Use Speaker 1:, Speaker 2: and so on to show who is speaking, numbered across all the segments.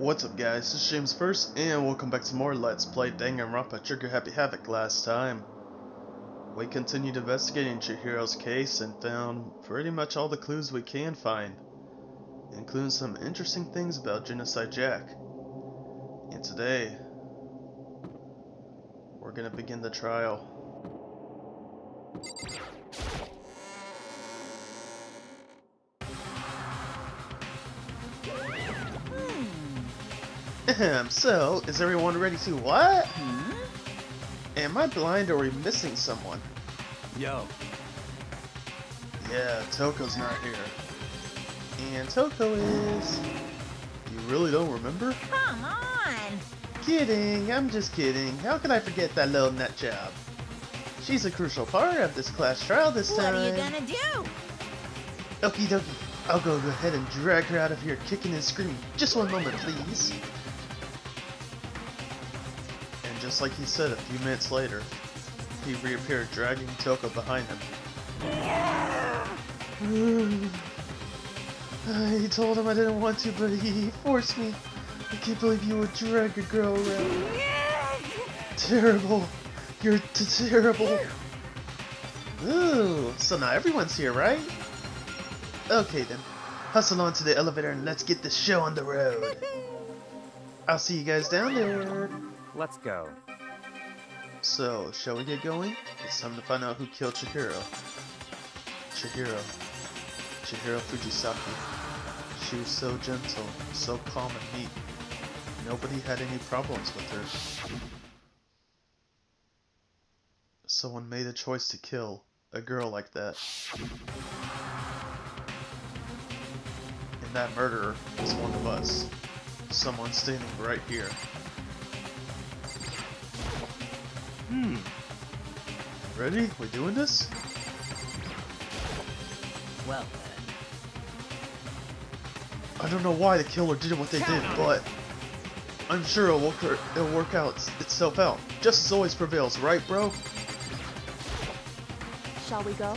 Speaker 1: What's up guys, this is James First, and welcome back to more Let's Play Danganronpa Trigger Happy Havoc. Last time, we continued investigating Chihiro's case and found pretty much all the clues we can find, including some interesting things about Genocide Jack. And today, we're gonna begin the trial. So, is everyone ready to what? Am I blind or are we missing someone?
Speaker 2: Yo.
Speaker 1: Yeah, Toko's not here. And Toko is... You really don't remember?
Speaker 3: Come on!
Speaker 1: Kidding, I'm just kidding. How could I forget that little nut job? She's a crucial part of this class trial this time.
Speaker 3: What are you gonna do?
Speaker 1: Okie dokie. I'll go ahead and drag her out of here kicking and screaming. Just one moment, please. And just like he said, a few minutes later, he reappeared dragging Toko behind him. I told him I didn't want to, but he forced me. I can't believe you would drag a girl around. Terrible. You're terrible. Ooh, so now everyone's here, right? Okay then. Hustle on to the elevator and let's get this show on the road. I'll see you guys down there.
Speaker 2: Let's go.
Speaker 1: So, shall we get going? It's time to find out who killed Chihiro. Chihiro Fujisaki. She was so gentle, so calm and meek. Nobody had any problems with her. Someone made a choice to kill a girl like that. And that murderer was one of us. Someone standing right here. Ready? We doing this?
Speaker 3: Well
Speaker 1: I don't know why the killer did what they did, but I'm sure it'll work out itself out. Justice always prevails, right, bro?
Speaker 3: shall we go?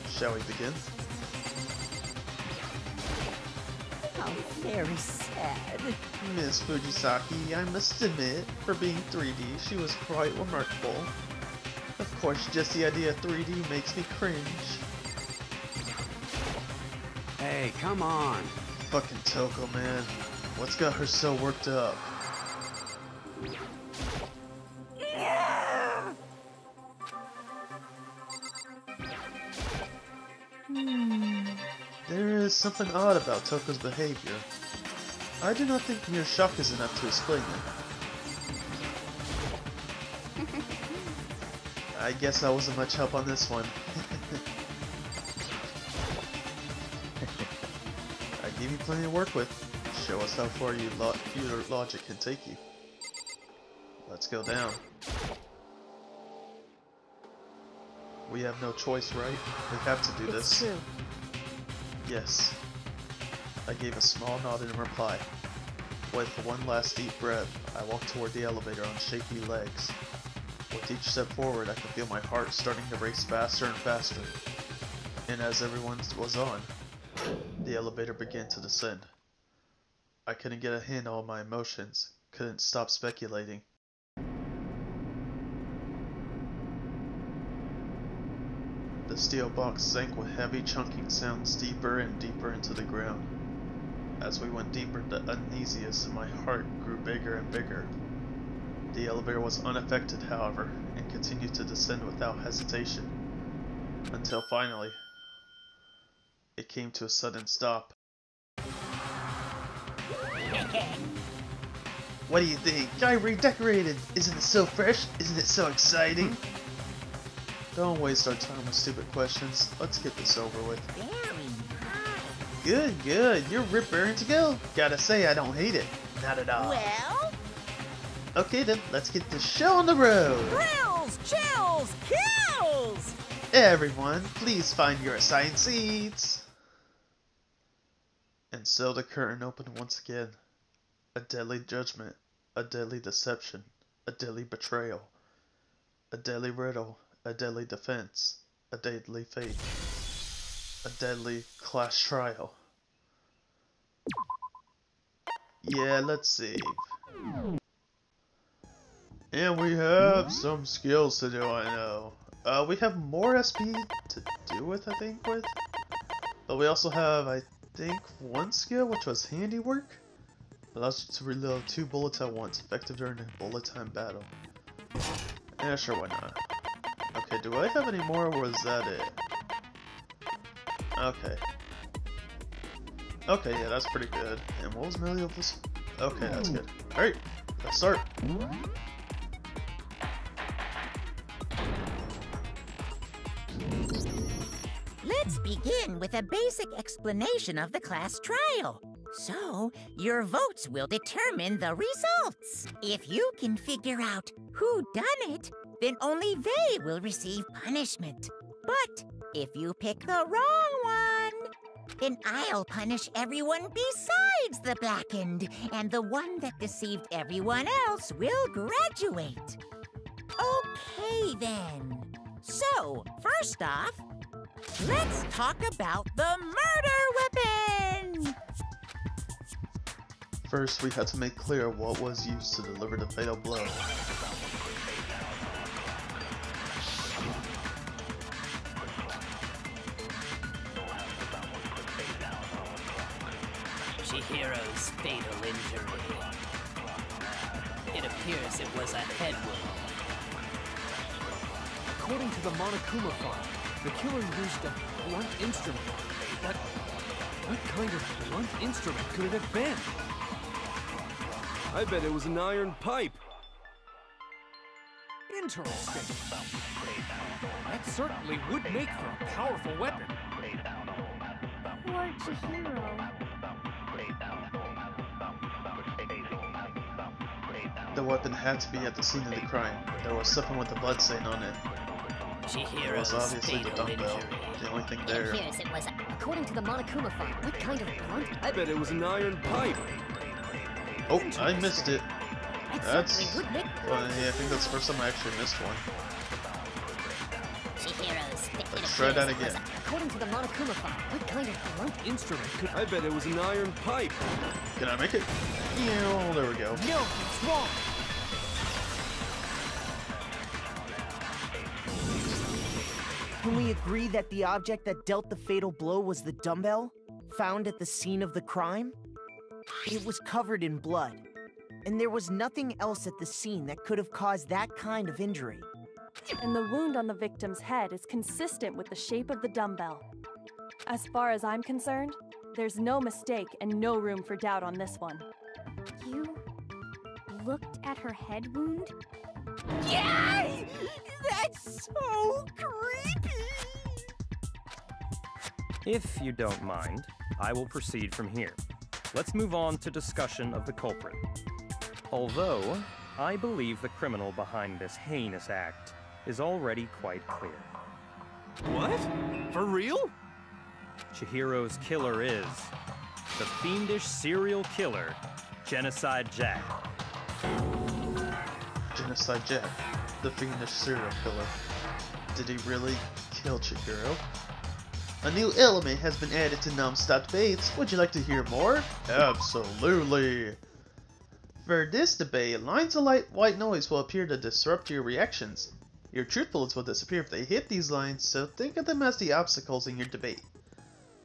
Speaker 1: Shall we begin?
Speaker 3: How very sad.
Speaker 1: Miss Fujisaki, I must admit, for being 3D, she was quite remarkable. Of course, just the idea of 3D makes me cringe.
Speaker 2: Hey, come on.
Speaker 1: Fucking Toko, man. What's got her so worked up? There is something odd about Toko's behavior. I do not think mere shock is enough to explain it. I guess I wasn't much help on this one. I gave you plenty to work with. Show us how far your logic can take you. Let's go down. We have no choice, right? We have to do this.
Speaker 3: It's true.
Speaker 1: Yes. I gave a small nod in reply. With one last deep breath, I walked toward the elevator on shaky legs. With each step forward, I could feel my heart starting to race faster and faster. And as everyone was on, the elevator began to descend. I couldn't get a handle on my emotions, couldn't stop speculating. The steel box sank with heavy chunking sounds deeper and deeper into the ground. As we went deeper, the uneasiness in my heart grew bigger and bigger. The elevator was unaffected, however, and continued to descend without hesitation, until finally, it came to a sudden stop. What do you think? I redecorated! Isn't it so fresh? Isn't it so exciting? Don't waste our time with stupid questions. Let's get this over with.
Speaker 3: Very nice.
Speaker 1: Good, good. You're rip-raring to go. Gotta say, I don't hate it. Not at all.
Speaker 3: Well?
Speaker 1: Okay then, let's get the show on the road.
Speaker 3: Thrills, chills, kills!
Speaker 1: Everyone, please find your assigned seats. And so the curtain opened once again. A deadly judgment, a deadly deception, a deadly betrayal, a deadly riddle, a deadly defense, a deadly fate, a deadly class trial. Yeah, let's save. And we have some skills to do, I know. We have more SP to do with, I think, with. But we also have, I think, one skill, which was Handiwork. Allows you to reload 2 bullets at once, effective during a bullet time battle. Yeah, sure, why not? Okay, do I have any more, or was that it? Okay. Okay, yeah, that's pretty good. And what was Meliodas? Okay, that's good. Alright, let's start.
Speaker 3: Let's begin with a basic explanation of the class trial. So, your votes will determine the results. If you can figure out who done it, then only they will receive punishment. But if you pick the wrong one, then I'll punish everyone besides the blackened, and the one that deceived everyone else will graduate. Okay then. So, first off, let's talk about the murder weapon!
Speaker 1: First, we had to make clear what was used to deliver the fatal blow.
Speaker 4: Chihiro's fatal injury. It appears it was a head wound.
Speaker 5: According to the Monokuma file, the killer used a blunt instrument. But what kind of blunt instrument could it have been? I bet it was an iron pipe. Interesting. That certainly would make for a powerful weapon.
Speaker 6: Poor Chihiro.
Speaker 1: The weapon had to be at the scene of the crime. There was something with the blood stain on it. It was
Speaker 4: Chihiro's
Speaker 1: obviously the
Speaker 4: fatal
Speaker 1: dumbbell.
Speaker 4: injury.
Speaker 1: The only thing
Speaker 6: It
Speaker 1: there.
Speaker 6: appears it was, according to the Monokuma file, what kind of blunt?
Speaker 5: I bet it was an iron pipe.
Speaker 1: Oh, I missed it.
Speaker 6: That
Speaker 1: That's
Speaker 6: certainly would make
Speaker 1: funny. I think that's the first time I actually missed one.
Speaker 6: Chihiro's.
Speaker 1: Let's try that again.
Speaker 6: According to the Monokuma file, what kind of blunt?
Speaker 5: Instrument could... I bet it was an iron pipe.
Speaker 1: Can I make it? Yeah, there we go.
Speaker 5: No, it's wrong.
Speaker 7: Can we agree that the object that dealt the fatal blow was the dumbbell, found at the scene of the crime? It was covered in blood, and there was nothing else at the scene that could have caused that kind of injury.
Speaker 8: And the wound on the victim's head is consistent with the shape of the dumbbell. As far as I'm concerned, there's no mistake and no room for doubt on this one.
Speaker 6: You looked at her head wound?
Speaker 3: Yay! That's so creepy!
Speaker 9: If you don't mind, I will proceed from here. Let's move on to discussion of the culprit. Although, I believe the criminal behind this heinous act is already quite clear.
Speaker 5: What? For real?
Speaker 9: Chihiro's killer is the fiendish serial killer, Genocide Jack.
Speaker 1: Genocide Jack, the fiendish serial killer. Did he really kill Chihiro? A new element has been added to Non-Stop Debates. Would you like to hear more? Absolutely! For this debate, lines of white noise will appear to disrupt your reactions. Your truth bullets will disappear if they hit these lines, so think of them as the obstacles in your debate.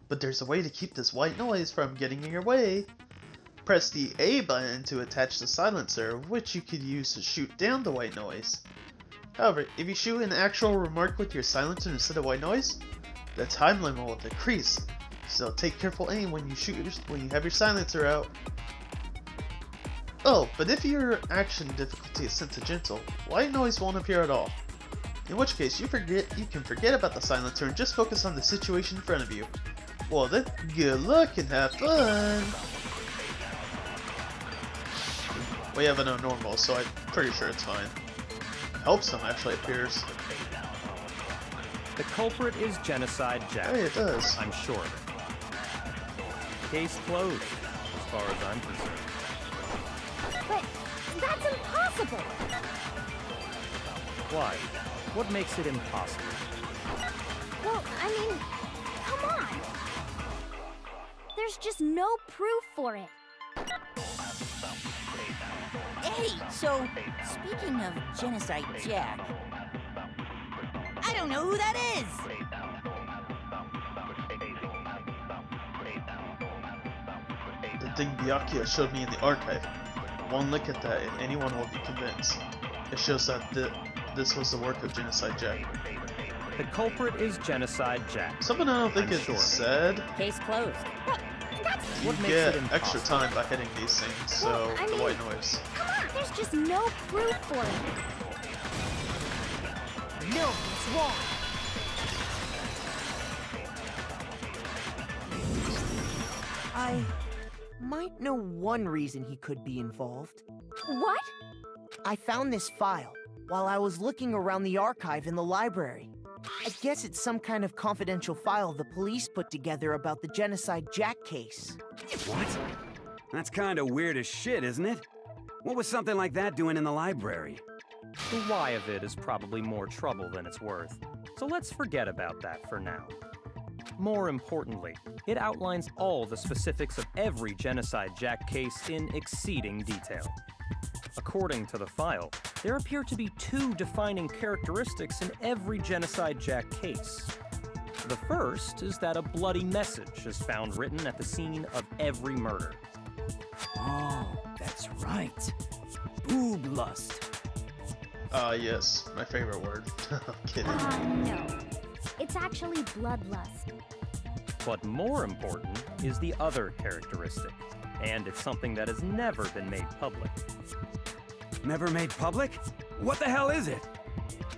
Speaker 1: But there's a way to keep this white noise from getting in your way. Press the A button to attach the silencer, which you could use to shoot down the white noise. However, if you shoot an actual remark with your silencer instead of white noise, the time limit will decrease. So take careful aim when you have your silencer out. Oh, but if your action difficulty is set to gentle, white noise won't appear at all. In which case, you can forget about the silencer and just focus on the situation in front of you. Well then, good luck and have fun! We have it on normal, so I'm pretty sure it's fine. I hope some actually appears.
Speaker 9: The culprit is Genocide Jack.
Speaker 1: Hey, it does.
Speaker 9: I'm sure of it. Case closed, as far as I'm concerned.
Speaker 6: But that's impossible!
Speaker 9: Why? What makes it impossible?
Speaker 6: Well, I mean, come on! There's just no proof for it.
Speaker 3: Hey, so, speaking of Genocide Jack, I don't know who that is!
Speaker 1: The thing Byakuya showed me in the archive. One look at that and anyone will be convinced. It shows that this was the work of Genocide Jack.
Speaker 9: The culprit is Genocide Jack.
Speaker 1: Something I don't think
Speaker 9: I'm
Speaker 1: is
Speaker 9: sure.
Speaker 3: Said. Case closed.
Speaker 1: You
Speaker 9: What makes
Speaker 1: get
Speaker 9: it
Speaker 1: extra
Speaker 9: impossible?
Speaker 1: time by hitting these things, so
Speaker 6: Well, I
Speaker 1: the
Speaker 6: mean-
Speaker 1: white noise.
Speaker 6: Come on, there's just no proof for it.
Speaker 7: No, it's wrong. I might know one reason he could be involved.
Speaker 6: What?
Speaker 7: I found this file while I was looking around the archive in the library. I guess it's some kind of confidential file the police put together about the Genocide Jack case.
Speaker 2: What? That's kind of weird as shit, isn't it? What was something like that doing in the library?
Speaker 9: The why of it is probably more trouble than it's worth, so let's forget about that for now. More importantly, it outlines all the specifics of every Genocide Jack case in exceeding detail. According to the file, there appear to be two defining characteristics in every Genocide Jack case. The first is that a bloody message is found written at the scene of every murder.
Speaker 2: Oh, that's right. Boob lust.
Speaker 1: Yes, my favorite word. I'm kidding.
Speaker 6: No. It's actually bloodlust.
Speaker 9: But more important is the other characteristic, and it's something that has never been made public.
Speaker 2: Never made public? What the hell is it?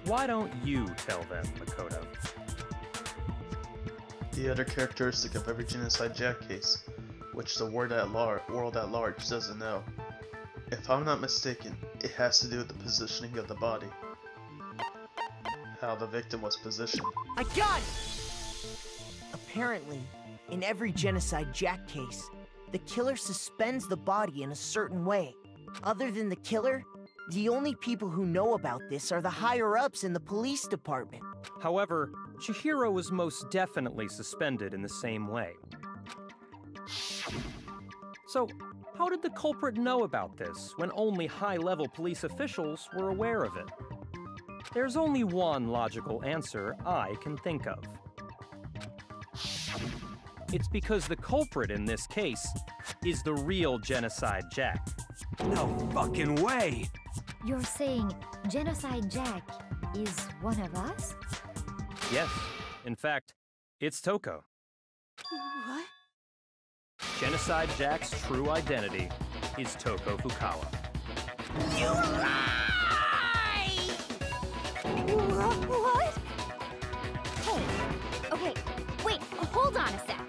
Speaker 9: Why don't you tell them, Makoto?
Speaker 1: The other characteristic of every Genocide Jack case, which the world at large doesn't know. If I'm not mistaken, it has to do with the positioning of the body. How the victim was positioned.
Speaker 7: I got it! Apparently, in every Genocide Jack case, the killer suspends the body in a certain way. Other than the killer, the only people who know about this are the higher-ups in the police department.
Speaker 9: However, Chihiro was most definitely suspended in the same way. So, how did the culprit know about this when only high-level police officials were aware of it? There's only one logical answer I can think of. It's because the culprit in this case is the real Genocide Jack.
Speaker 2: No fucking way!
Speaker 6: You're saying Genocide Jack is one of us?
Speaker 9: Yes, in fact, it's Toko.
Speaker 7: What?
Speaker 9: Genocide Jack's true identity is Toko Fukawa.
Speaker 3: You lie!
Speaker 6: What? Hey, okay, wait, hold on a sec.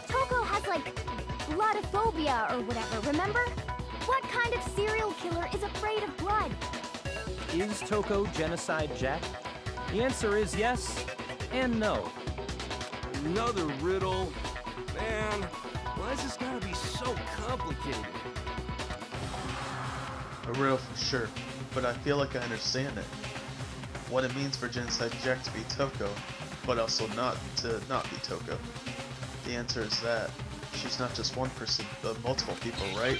Speaker 6: Toko has, like, bloodophobia or whatever, remember? What kind of serial killer is afraid of blood?
Speaker 9: Is Toko Genocide Jack? The answer is yes and no.
Speaker 5: Another riddle. Man, why is this gotta be so complicated?
Speaker 1: A riddle for sure, but I feel like I understand it. What it means for Genocide Jack to be Toko, but also not to not be Toko. The answer is that she's not just one person, but multiple people, right?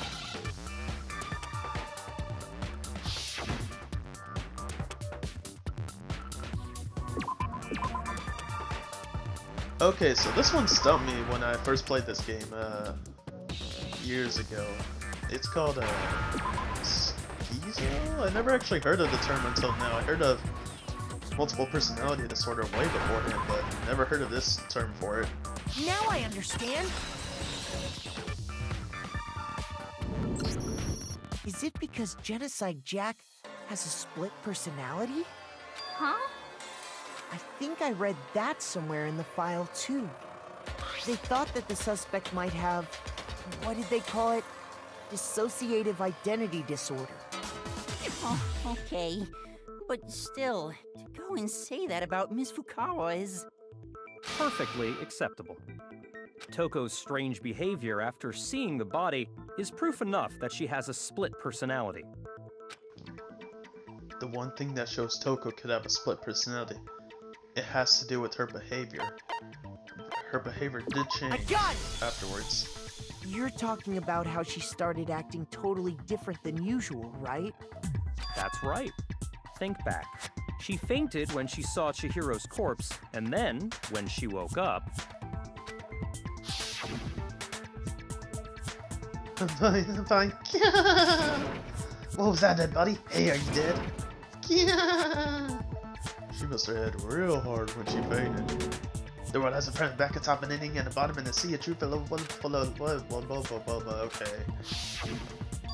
Speaker 1: Okay, so this one stumped me when I first played this game, years ago. It's called, schizo? I never actually heard of the term until now. I heard of multiple personality disorder way beforehand, but never heard of this term for it.
Speaker 7: Now I understand. Is it because Genocide Jack has a split personality?
Speaker 6: Huh?
Speaker 7: I think I read that somewhere in the file, too. They thought that the suspect might have, what did they call it? Dissociative identity disorder.
Speaker 3: Oh, okay. But still, to go and say that about Miss Fukawa is...
Speaker 9: Perfectly acceptable. Toko's strange behavior after seeing the body is proof enough that she has a split personality.
Speaker 1: The one thing that shows Toko could have a split personality, it has to do with her behavior. Her behavior did change
Speaker 7: got it!
Speaker 1: afterwards.
Speaker 7: You're talking about how she started acting totally different than usual, right?
Speaker 9: That's right. Think back. She fainted when she saw Chihiro's corpse, and then, when she woke up...
Speaker 1: I'm fine. What was that, dead buddy? Hey, are you dead? She must have had real hard when she fainted. The world has a friend back atop an inning and the bottom and the sea, a true fellow okay. I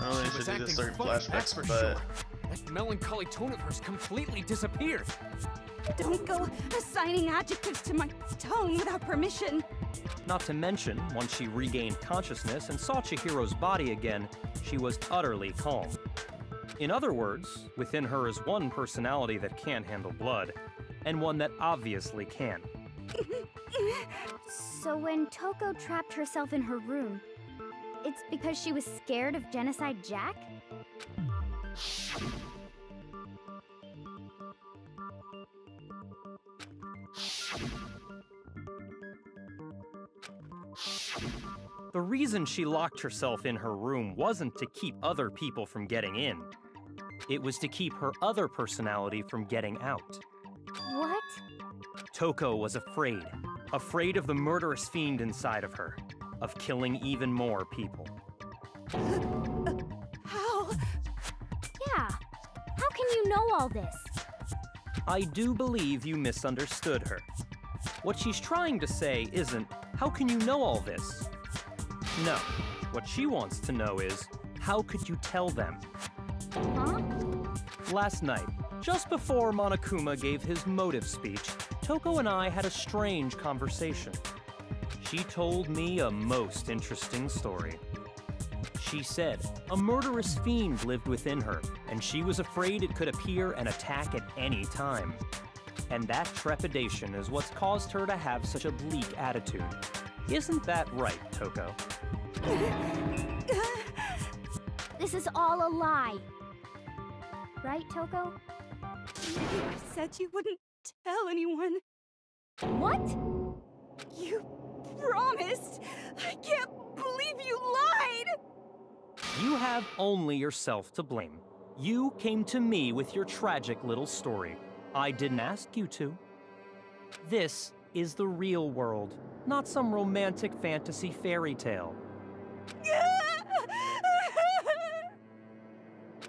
Speaker 1: don't know if should do this certain flashbacks, but...
Speaker 5: Sure. That melancholy tone of hers completely disappeared.
Speaker 6: Don't go assigning adjectives to my tone without permission.
Speaker 9: Not to mention, once she regained consciousness and saw Chihiro's body again, she was utterly calm. In other words, within her is one personality that can't handle blood, and one that obviously can.
Speaker 6: So when Toko trapped herself in her room, it's because she was scared of Genocide Jack?
Speaker 9: The reason she locked herself in her room wasn't to keep other people from getting in. It was to keep her other personality from getting out.
Speaker 6: What?
Speaker 9: Toko was afraid. Afraid of the murderous fiend inside of her. Of killing even more people.
Speaker 6: How? Yeah. How can you know all this?
Speaker 9: I do believe you misunderstood her. What she's trying to say isn't, how can you know all this? No. What she wants to know is, how could you tell them?
Speaker 6: Huh?
Speaker 9: Last night, just before Monokuma gave his motive speech, Toko and I had a strange conversation. She told me a most interesting story. She said a murderous fiend lived within her, and she was afraid it could appear and attack at any time. And that trepidation is what's caused her to have such a bleak attitude. Isn't that right, Toko?
Speaker 6: This is all a lie. Right, Toko?
Speaker 10: You said you wouldn't tell anyone.
Speaker 6: What?
Speaker 10: You promised! I can't believe you lied!
Speaker 9: You have only yourself to blame. You came to me with your tragic little story. I didn't ask you to. This is the real world, not some romantic fantasy fairy tale.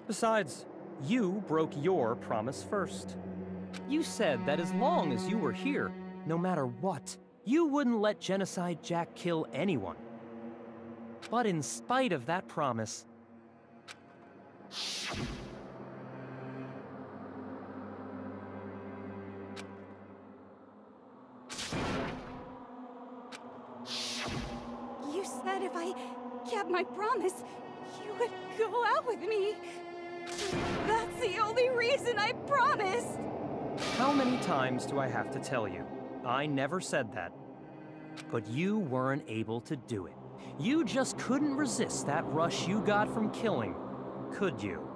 Speaker 9: Besides, you broke your promise first. You said that as long as you were here, no matter what, you wouldn't let Genocide Jack kill anyone. But in spite of that promise,
Speaker 10: You said if I kept my promise, you would go out with me. That's the only reason I promised.
Speaker 9: how many times do I have to tell you? I never said that. But you weren't able to do it. You just couldn't resist that rush you got from killing, could you?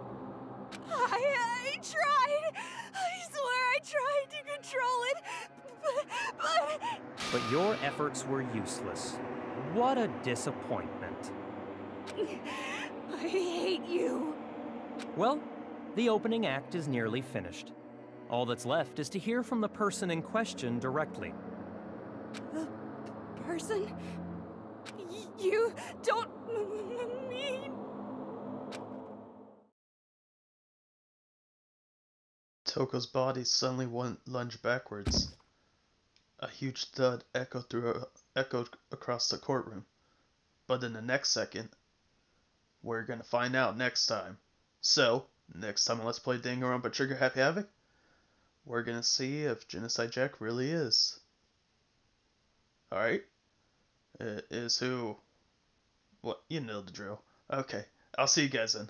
Speaker 10: I tried. I swear I tried to control it,
Speaker 9: But your efforts were useless. What a disappointment.
Speaker 10: I hate you.
Speaker 9: Well, the opening act is nearly finished. All that's left is to hear from the person in question directly.
Speaker 10: The person? You don't mean...
Speaker 1: Toko's body suddenly lunged backwards. A huge thud echoed across the courtroom. But in the next second, we're gonna find out next time. So, next time on Let's Play Danganronpa Trigger Happy Havoc, we're gonna see if Genocide Jack really is. Alright? Is who? What? You know the drill. Okay, I'll see you guys then.